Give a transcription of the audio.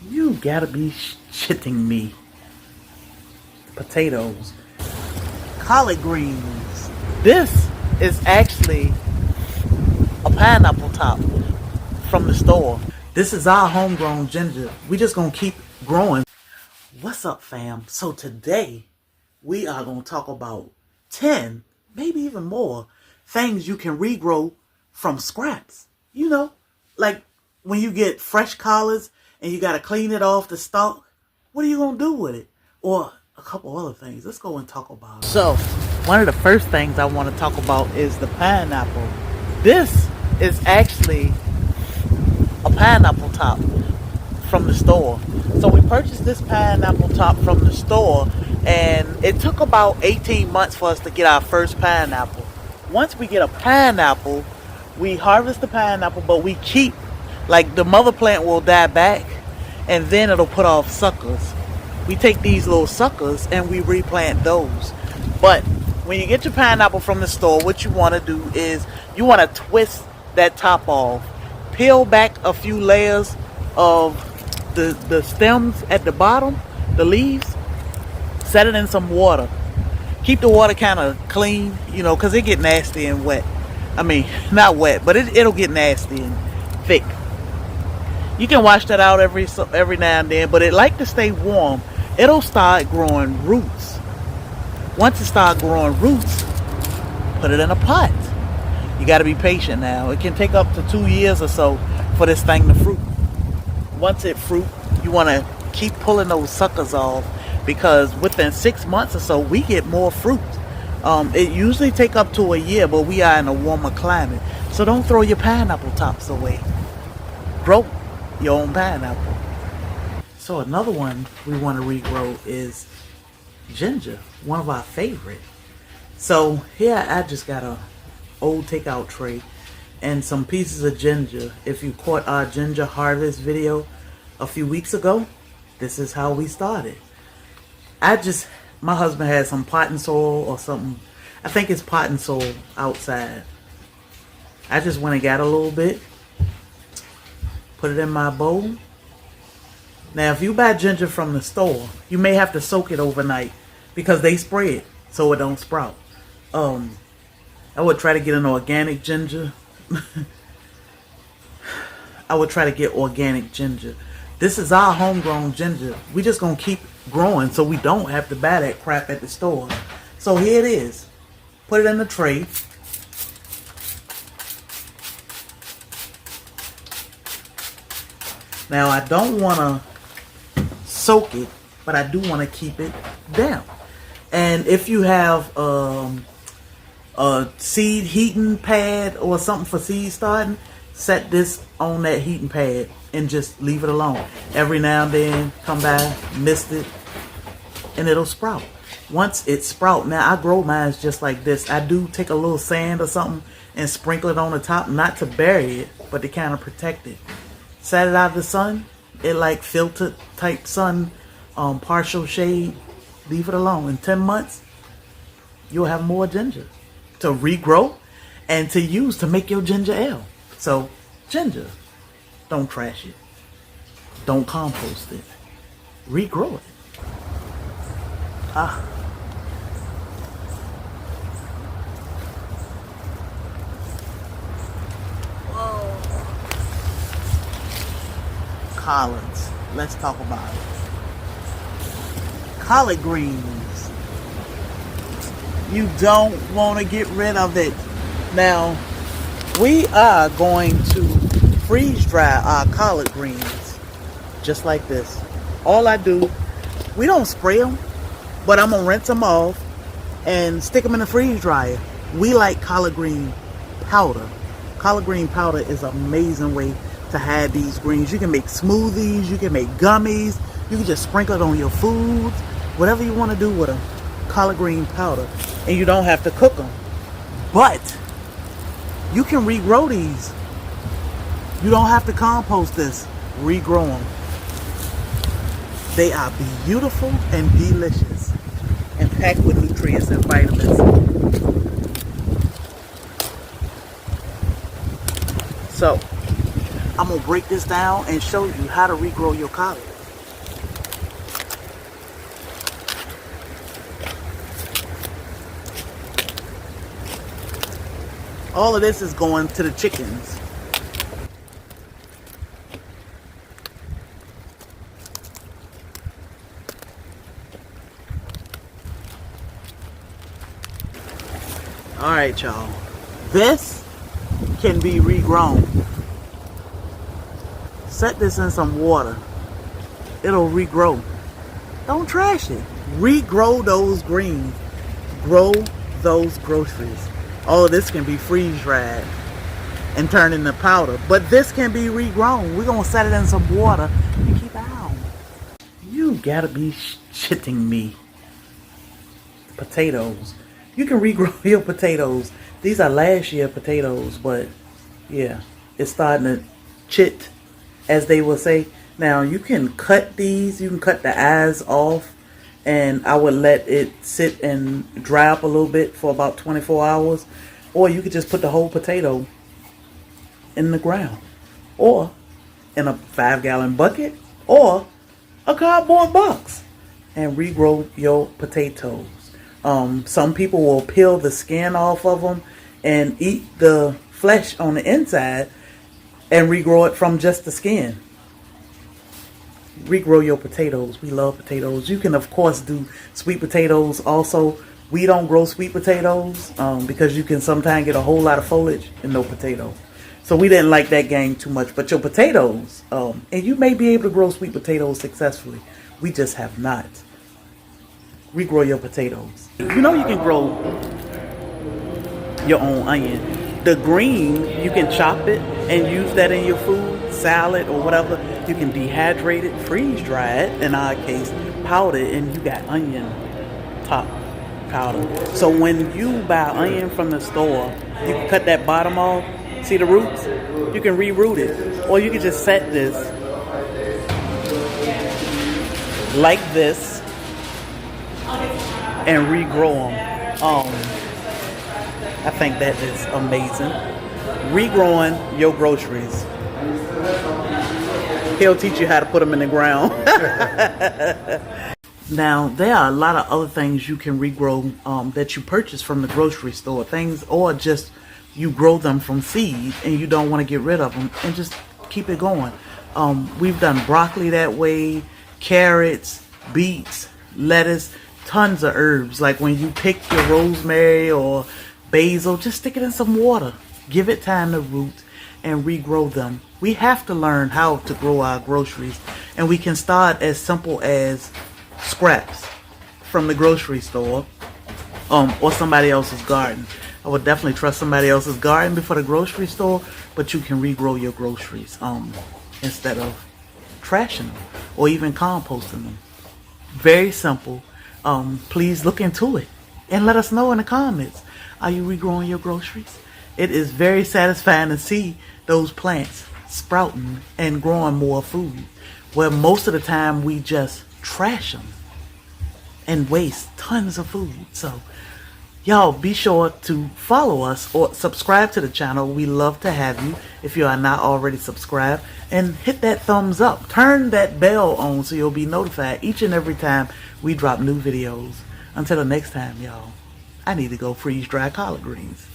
You gotta be shitting me. Potatoes. Collard greens. This is actually a pineapple top from the store. This is our homegrown ginger. We just gonna keep growing. What's up, fam? So today we are gonna talk about 10, maybe even more, things you can regrow from scraps. You know, like when you get fresh collards and you gotta clean it off the stalk, what are you gonna do with it? Or a couple other things. Let's go and talk about it. So, one of the first things I want to talk about is the pineapple. This is actually a pineapple top from the store. So we purchased this pineapple top from the store, and it took about 18 months for us to get our first pineapple. Once we get a pineapple, we harvest the pineapple, but we keep, like, the mother plant will die back and then it'll put off suckers. We take these little suckers and we replant those. But when you get your pineapple from the store, what you want to do is you want to twist that top off, peel back a few layers of the stems at the bottom, the leaves, set it in some water. Keep the water kind of clean, you know, because it get nasty and wet. I mean, not wet, but it'll get nasty and thick. You can wash that out every now and then, but it like to stay warm. It'll start growing roots. Once it starts growing roots, put it in a pot. You got to be patient now. It can take up to 2 years or so for this thing to fruit. Once it fruit, you want to keep pulling those suckers off, because within 6 months or so, we get more fruit. It usually take up to a year, but we are in a warmer climate. So don't throw your pineapple tops away. Grow your own pineapple. So another one we want to regrow is ginger, one of our favorite. So here I just got a old takeout tray and some pieces of ginger. If you caught our ginger harvest video a few weeks ago, this is how we started. My husband had some potting soil or something. I think it's potting soil outside. I just went and got a little bit, put it in my bowl. Now, if you buy ginger from the store, you may have to soak it overnight because they spray it so it don't sprout. I would try to get an organic ginger. I would try to get organic ginger. This is our homegrown ginger. We just gonna keep growing so we don't have to buy that crap at the store. So here it is. Put it in the tray. Now, I don't want to soak it, but I do want to keep it damp. And if you have a seed heating pad or something for seed starting, set this on that heating pad and just leave it alone. Every now and then, come by, mist it, and it'll sprout. Once it sprout, now I grow mine just like this. I do take a little sand or something and sprinkle it on the top, not to bury it, but to kind of protect it. Set it out of the sun. It like filtered type sun, partial shade. Leave it alone. In 10 months, you'll have more ginger to regrow and to use to make your ginger ale. So, ginger, don't trash it. Don't compost it. Regrow it. Collards. Let's talk about it. Collard greens. You don't want to get rid of it. Now, we are going to freeze dry our collard greens just like this. All I do, we don't spray them, but I'm gonna rinse them off and stick them in the freeze dryer. We like collard green powder. Collard green powder is an amazing way to hide these greens. You can make smoothies, you can make gummies, you can just sprinkle it on your foods, whatever you want to do with them. Collard green powder, and you don't have to cook them. But you can regrow these. You don't have to compost this. Regrow them. They are beautiful and delicious and packed with nutrients and vitamins. So I'm gonna break this down and show you how to regrow your collard. All of this is going to the chickens. Alright, y'all. This can be regrown. Set this in some water. It'll regrow. Don't trash it. Regrow those greens. Grow those groceries. All of this can be freeze dried and turned into powder. But this can be regrown. We're going to set it in some water and keep it out. You gotta be shitting me. Potatoes. You can regrow your potatoes. These are last year potatoes, but yeah, it's starting to chit, as they will say. Now, you can cut these. You can cut the eyes off, and I would let it sit and dry up a little bit for about 24 hours. Or you could just put the whole potato in the ground, or in a 5-gallon bucket, or a cardboard box, and regrow your potatoes. Some people will peel the skin off of them and eat the flesh on the inside and regrow it from just the skin. Regrow your potatoes. We love potatoes. You can, of course, do sweet potatoes also. We don't grow sweet potatoes because you can sometimes get a whole lot of foliage and no potato. So we didn't like that game too much. But your potatoes, and you may be able to grow sweet potatoes successfully. We just have not. Regrow your potatoes. You know you can grow your own onion. The green, you can chop it and use that in your food, salad or whatever. You can dehydrate it, freeze dry it, in our case, powder it, and you got onion top powder. So when you buy onion from the store, you can cut that bottom off. See the roots? You can reroot it. Or you can just set this like this and regrow them. I think that is amazing. Regrowing your groceries. He'll teach you how to put them in the ground. Now, there are a lot of other things you can regrow that you purchase from the grocery store. Things, or just you grow them from seed and you don't want to get rid of them and just keep it going. We've done broccoli that way, carrots, beets, lettuce, tons of herbs. Like when you pick your rosemary or basil, just stick it in some water. Give it time to root and regrow them. We have to learn how to grow our groceries, and we can start as simple as scraps from the grocery store or somebody else's garden. I would definitely trust somebody else's garden before the grocery store, but you can regrow your groceries instead of trashing them or even composting them. Very simple. Please look into it and let us know in the comments. Are you regrowing your groceries? It is very satisfying to see those plants sprouting and growing more food, where most of the time we just trash them and waste tons of food. So y'all be sure to follow us or subscribe to the channel. We love to have you if you are not already subscribed, and hit that thumbs up. Turn that bell on so you'll be notified each and every time we drop new videos. Until the next time, y'all, I need to go freeze dry collard greens.